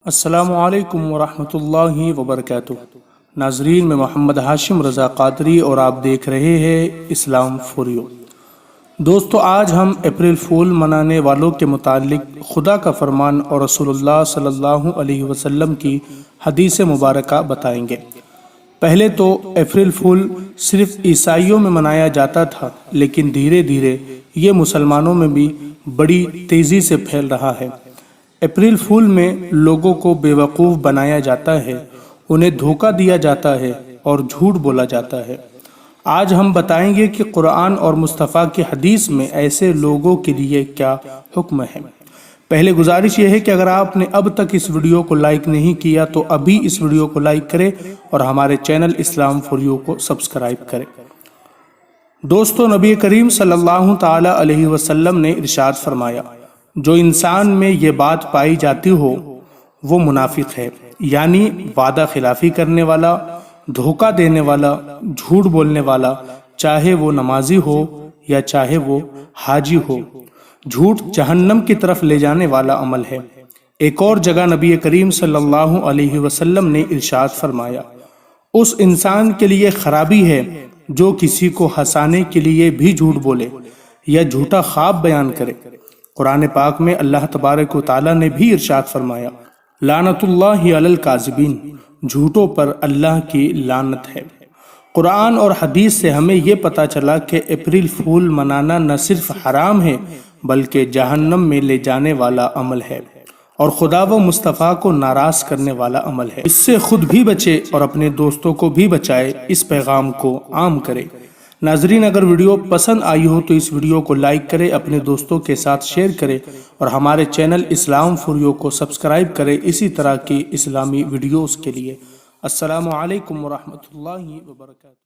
السلام علیکم ورحمۃ اللہ وبرکاتہ۔ ناظرین، میں محمد ہاشم رضا قادری اور آپ دیکھ رہے ہیں اسلام فور یو۔ دوستو، آج ہم اپریل فول منانے والوں کے متعلق خدا کا فرمان اور رسول اللہ صلی اللہ علیہ وسلم کی حدیث مبارکہ بتائیں گے۔ پہلے تو اپریل فول صرف عیسائیوں میں منایا جاتا تھا، لیکن دھیرے دھیرے یہ مسلمانوں میں بھی بڑی تیزی سے پھیل رہا ہے۔ اپریل فول میں لوگوں کو بے وقوف بنایا جاتا ہے، انہیں دھوکہ دیا جاتا ہے اور جھوٹ بولا جاتا ہے۔ آج ہم بتائیں گے کہ قرآن اور مصطفیٰ کی حدیث میں ایسے لوگوں کے لیے کیا حکم ہے۔ پہلے گزارش یہ ہے کہ اگر آپ نے اب تک اس ویڈیو کو لائک نہیں کیا تو ابھی اس ویڈیو کو لائک کریں اور ہمارے چینل اسلام فور یو کو سبسکرائب کریں۔ دوستو، نبی کریم صلی اللہ تعالی علیہ وسلم نے ارشاد فرمایا، جو انسان میں یہ بات پائی جاتی ہو وہ منافق ہے، یعنی وعدہ خلافی کرنے والا، دھوکہ دینے والا، جھوٹ بولنے والا، چاہے وہ نمازی ہو یا چاہے وہ حاجی ہو۔ جھوٹ جہنم کی طرف لے جانے والا عمل ہے۔ ایک اور جگہ نبی کریم صلی اللہ علیہ وسلم نے ارشاد فرمایا، اس انسان کے لیے خرابی ہے جو کسی کو ہنسانے کے لیے بھی جھوٹ بولے یا جھوٹا خواب بیان کرے۔ قرآن پاک میں اللہ تبارک و تعالیٰ نے بھی ارشاد فرمایا، لعنت اللہ علی الکاذبین، جھوٹوں پر اللہ کی لعنت ہے۔ قرآن اور حدیث سے ہمیں یہ پتہ چلا کہ اپریل فول منانا نہ صرف حرام ہے بلکہ جہنم میں لے جانے والا عمل ہے اور خدا و مصطفیٰ کو ناراض کرنے والا عمل ہے۔ اس سے خود بھی بچے اور اپنے دوستوں کو بھی بچائے، اس پیغام کو عام کرے۔ ناظرین، اگر ویڈیو پسند آئی ہو تو اس ویڈیو کو لائک کریں، اپنے دوستوں کے ساتھ شیئر کریں اور ہمارے چینل اسلام فور یو کو سبسکرائب کریں اسی طرح کی اسلامی ویڈیوز کے لیے۔ السلام علیکم ورحمۃ اللہ وبرکاتہ۔